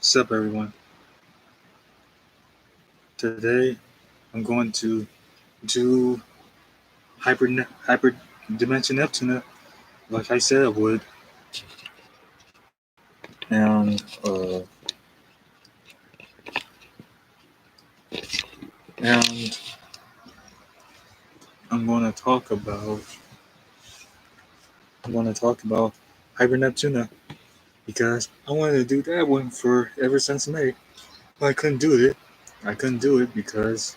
What's up, everyone? Today, I'm going to do hyper dimension neptunia, like I said I would, and and I'm going to talk about hyper neptunia because I wanted to do that one for ever since May. But I couldn't do it. I couldn't do it because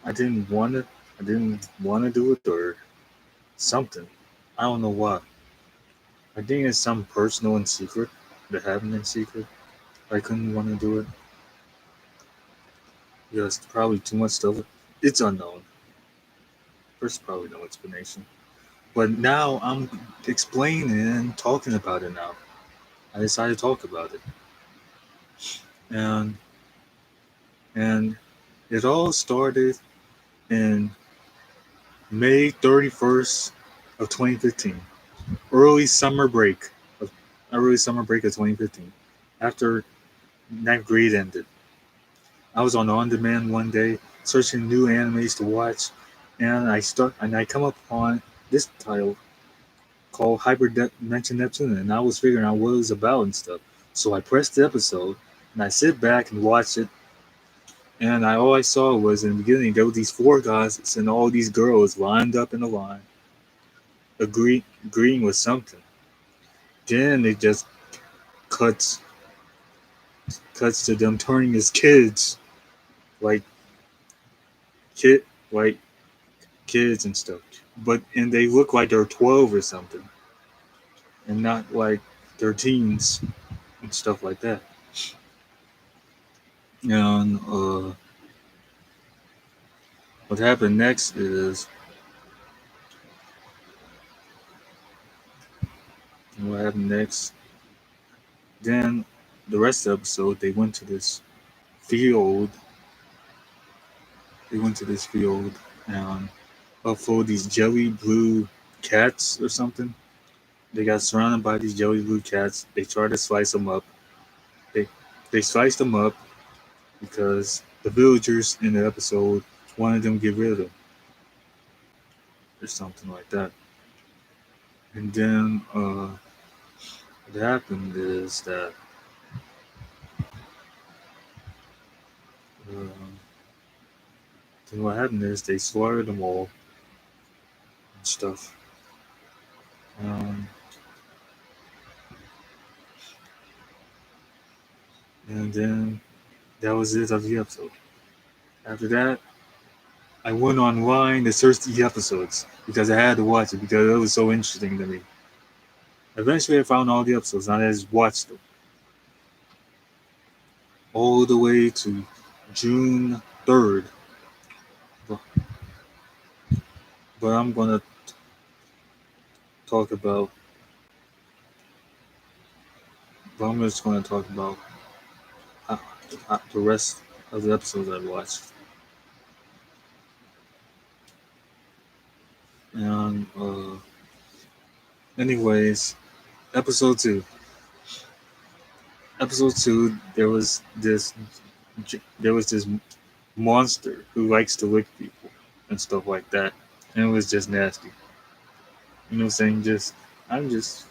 I didn't want to. I didn't want to do it or something. I don't know why. I think it's some personal and secret that happened in secret. I couldn't want to do it. Yes, probably too much stuff. It's unknown. There's probably no explanation. But now I'm explaining and talking about it now. I decided to talk about it. And and it all started in May 31st of 2015. Early summer break of early summer break of 2015. After ninth grade ended. I was on demand one day searching new animes to watch and I come upon this title called Hyperdimension Neptune, and I was figuring out what it was about and stuff. So I pressed the episode, and I sit back and watch it, and all I saw was in the beginning there were these four guys and all these girls lined up in a line, agreeing with something. Then it just cuts cuts to them turning as kids, like kid like kids and stuff. And they look like they're 12 or something, and not like they're teens and stuff like that. And what happened next is what happened next. Then the rest of the episode, field. They went to this field and up full of these jelly blue cats or something. They got surrounded by these jelly blue cats. They tried to slice them up. They they sliced them up because the villagers in the episode wanted them to get rid of them or something like that. And then what happened is that uh, then what happened is they slaughtered them all and stuff. Um, and then that was it of the episode. After that, I went online to search the episodes because I had to watch it because it was so interesting to me. Eventually, I found all the episodes and I just watched them all the way to June 3rd. But, but I'm gonna talk about. But I'm just gonna talk about uh, the rest of the episodes I watched. And anyways, episode two. Episode two, there was this monster who likes to lick people and stuff like that, and it was just nasty. You know what I'm saying? I'm just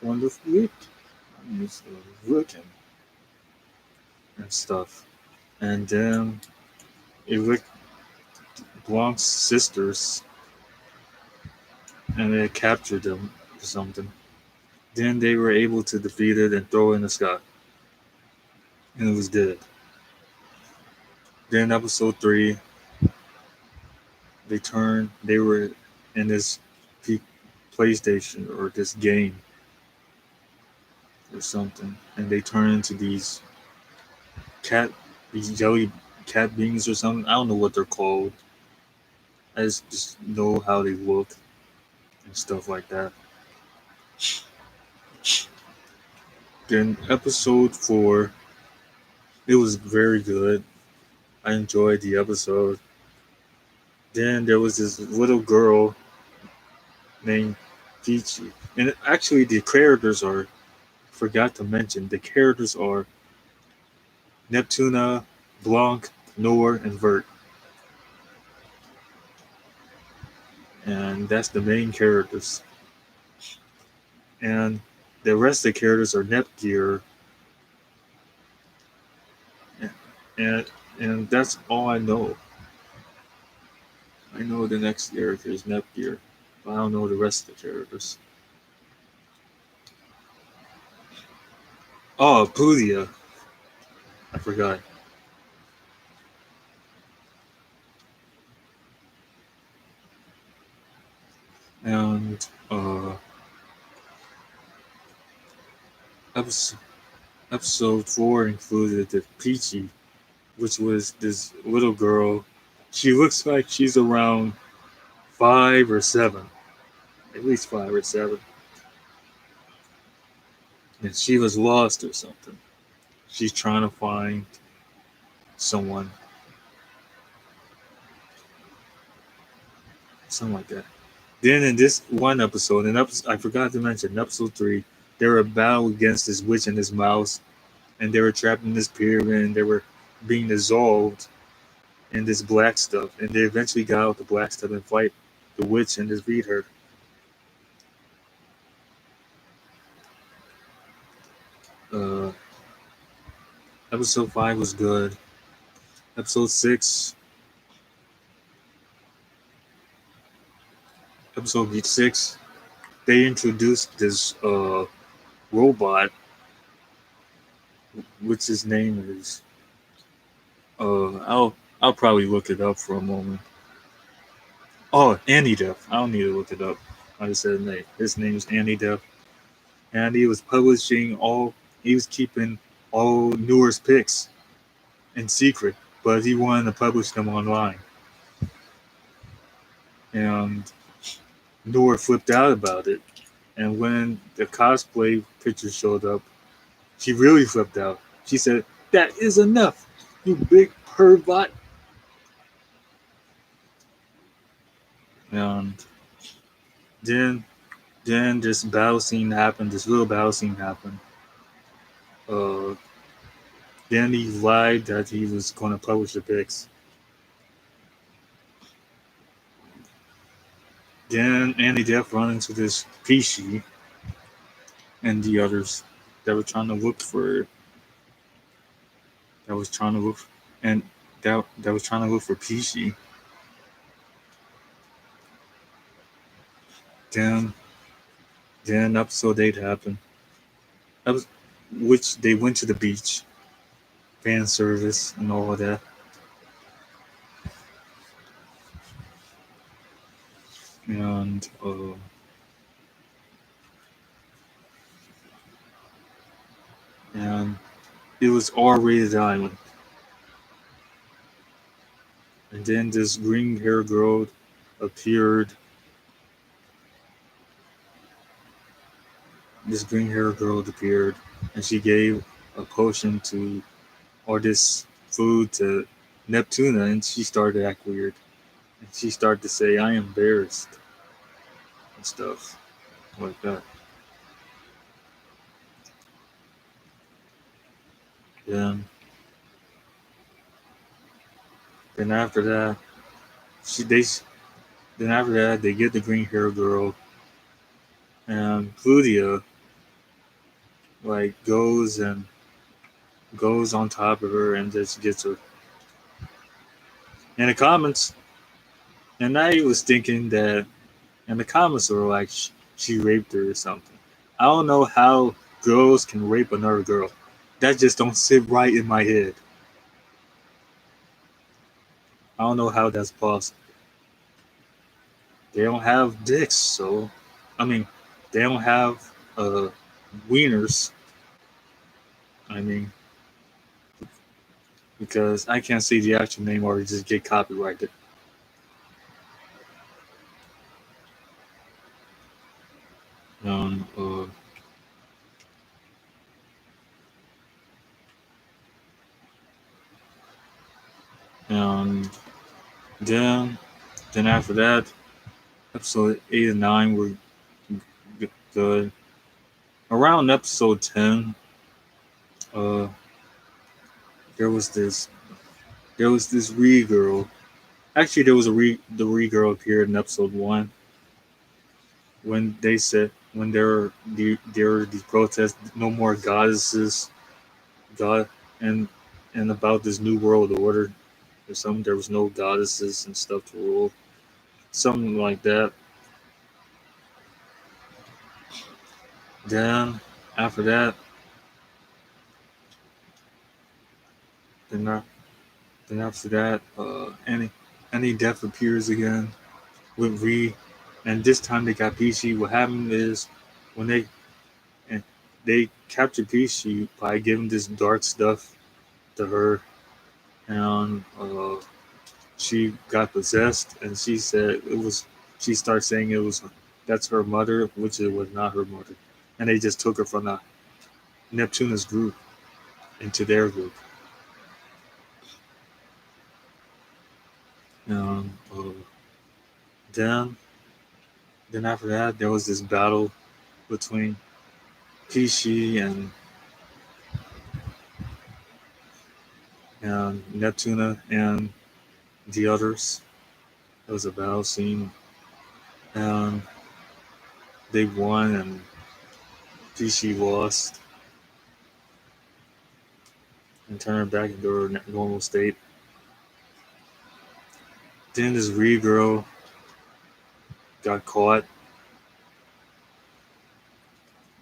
want to lick. I'm just looking and stuff. And then it licked Blanc's sisters, and it captured them or something. Then they were able to defeat it and throw it in the sky, and it was dead. Then episode three, they were in this PlayStation or this game or something, and they turned into cat, these jelly cat beings or something. I don't know what they're called. I just know how they look and stuff like that. Then episode four, it was very good. I enjoyed the episode. Then there was this little girl named Peachy, and actually the characters are forgot to mention the characters are Neptuna, Blanc, Nor, and Vert, and that's the main characters. And the rest of the characters are Nepgear, and and that's all I know. I know the next character is Nepgear, but I don't know the rest of the characters. Oh, Pudia, I forgot. And episode, episode 4 included the Peachy, which was this little girl. She looks like she's around 5 or 7, at least 5 or 7, and she was lost or something. She's trying to find someone, something like that. Then in this one episode, I forgot to mention, in episode 3, they were battled against this witch and this mouse, and they were trapped in this pyramid, and they were being dissolved in this black stuff, and they eventually got out the black stuff and fight the witch and defeat her. Uh, Episode 5 was good. Episode 6, episode 6, they introduced this robot, which his name is. I'll probably look it up for a moment. Oh, Andy Duff. I don't need to look it up. I just said his name. His name is Andy Duff, and he was publishing all. He was keeping all Newer's picks in secret, but he wanted to publish them online. And Newer flipped out about it. And when the cosplay picture showed up, she really flipped out. She said, "That is enough, you big pervert." And then, then this battle scene happened. This little battle scene happened. Uh, then he lied that he was going to publish the pics. Then Andy Depp run into this Pishi and the others that were trying to look for. That was trying to look, and that was trying to look for Pishi. Then, then episode 8 happened. That was, which they went to the beach, fan service and all of that. And it was R-rated island. And then this green hair girl appeared. This green hair girl appeared, and she gave a potion to, or this food to Neptuna, and she started to act weird. And she started to say, "I am embarrassed," and stuff like that. Then, then after that, she they then after that they get the green hair girl, and Claudia like goes on top of her and just gets her. In the comments, and I was thinking that, and the comments were like she raped her or something. I don't know how girls can rape another girl. That just don't sit right in my head. I don't know how that's possible. They don't have dicks, so I mean, they don't have wieners. I mean, because I can't see the actual name or just get copyrighted. Um, uh, and then, then after that, episode 8 and 9 were good. Around episode 10, uh, there was this Ree girl. Actually, the Ree girl appeared in episode 1 when they said when there were these protests, no more goddesses, God, and about this new world order or something. There was no goddesses and stuff to rule, something like that. Then after that, then not, then after that, any death appears again with Ree, and this time they got Peachy. What happened is when and they captured Peachy by giving this dark stuff to her, and she got possessed, and she said it was. She started saying it was that's her mother, which it was not her mother, and they just took her from the Neptuna's group into their group. Um, uh, then after that, there was this battle between Peachy and Neptuna and the others. It was a battle scene, and they won, and Peachy lost and turned back into her normal state. Then this Ree girl got caught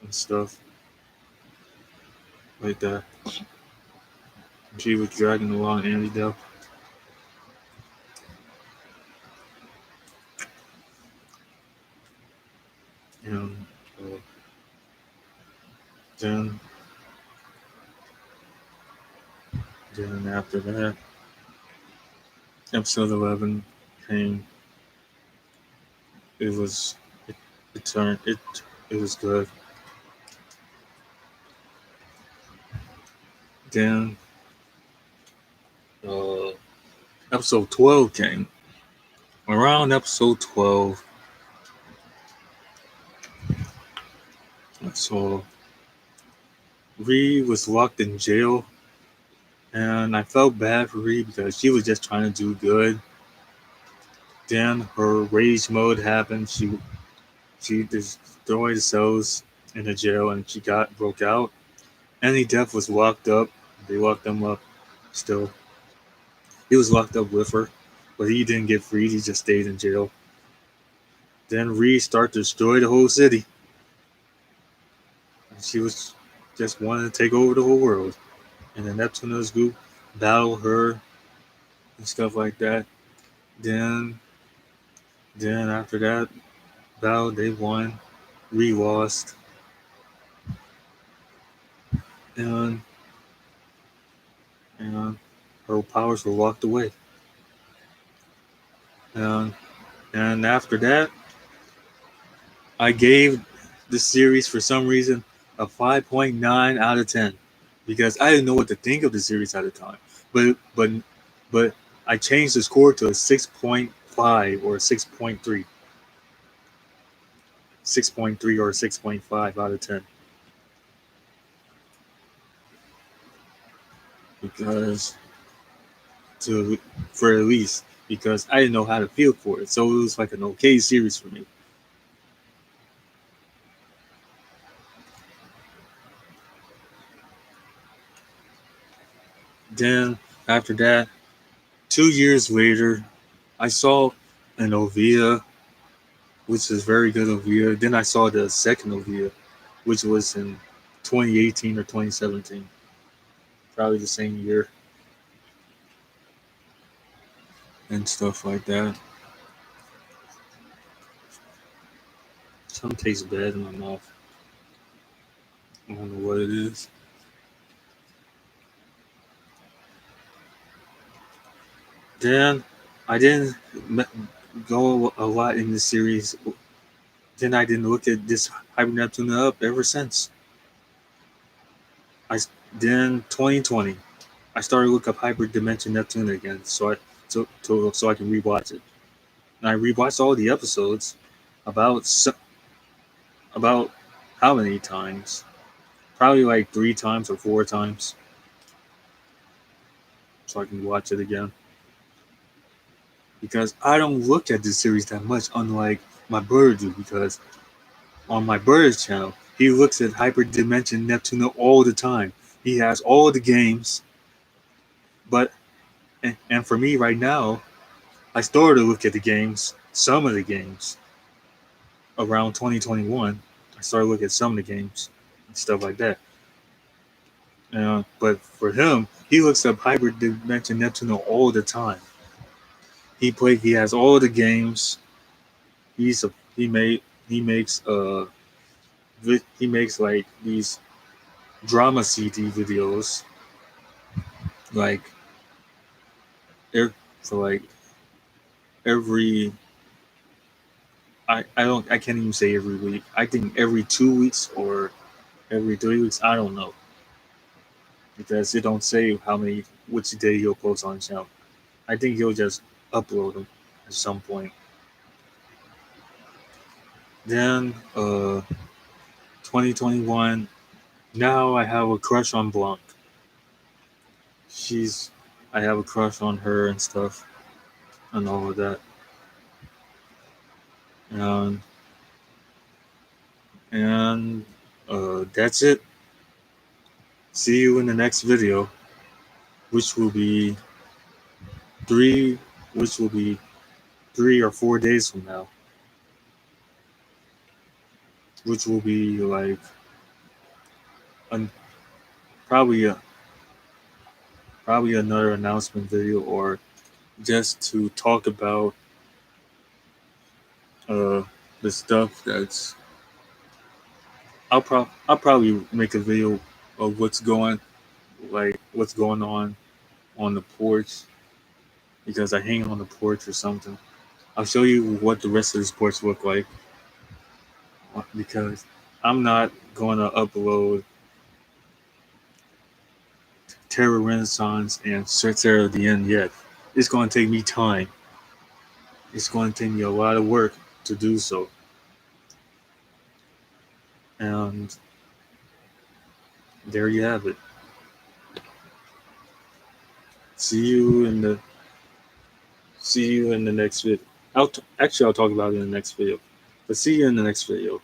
and stuff like that. She was dragging along Andy Dell. And uh, then, after that, episode 11 came. It was it turned it was good. Then uh, episode 12 came. Around episode 12, I saw Ree was locked in jail, and I felt bad for Ree because she was just trying to do good. Then her rage mode happened. She destroyed the cells in the jail, and she broke out. Andy Death was locked up. They locked him up still. He was locked up with her, but he didn't get freed. He just stayed in jail. Then Ree started to destroy the whole city. And she was just wanting to take over the whole world. And the Neptune's group battled her and stuff like that. Then after that battle, they won. Ree lost. And, and her powers were locked away. And, after that, I gave the series for some reason a 5.9 out of 10 because I didn't know what to think of the series at the time. But I changed the score to a 6.5 or 6.3. 6.3 or 6.5 out of 10. Because for at least because I didn't know how to feel for it. So it was like an okay series for me. Then after that, 2 years later, I saw an OVA, which is very good OVA. Then I saw the second OVA, which was in 2018 or 2017, probably the same year, and stuff like that. Some tastes bad in my mouth. I don't know what it is. Then I didn't go a lot in the series. Then I didn't look at this Hyper Neptune up ever since. I then 2020, I started to look up Hyperdimension Neptune again, so I can rewatch it. And I rewatched all the episodes about how many times? Probably like 3 times or 4 times, so I can watch it again. Because I don't look at this series that much, unlike my brother do. Because on my brother's channel, he looks at Hyperdimension Neptunia all the time. He has all the games, but and for me right now, I started to look at the games, some of the games, around 2021. I started looking at some of the games and stuff like that. But for him, he looks up Hyperdimension Neptunia all the time. He has all the games. He's a he made he makes he makes like these drama CD videos, like for like every I can't even say every week. I think every 2 weeks or every 3 weeks. I don't know, because it don't say how many which day he'll post on his channel. I think he'll just upload them at some point. Then 2021. Now I have a crush on Blanc. She's I have a crush on her and stuff and all of that. And and that's it. See you in the next video, which will be three, which will be 3 or 4 days from now, which will be like un, probably probably another announcement video, or just to talk about uh the stuff that's. I'll probably make a video of what's going on the porch, because I hang on the porch or something. I'll show you what the rest of this porch look like, because I'm not going to upload Terror Renaissance and Terror of the End yet. It's going to take me time. It's going to take me a lot of work to do so. And there you have it. See you in the next video. I'll talk about it in the next video. But see you in the next video.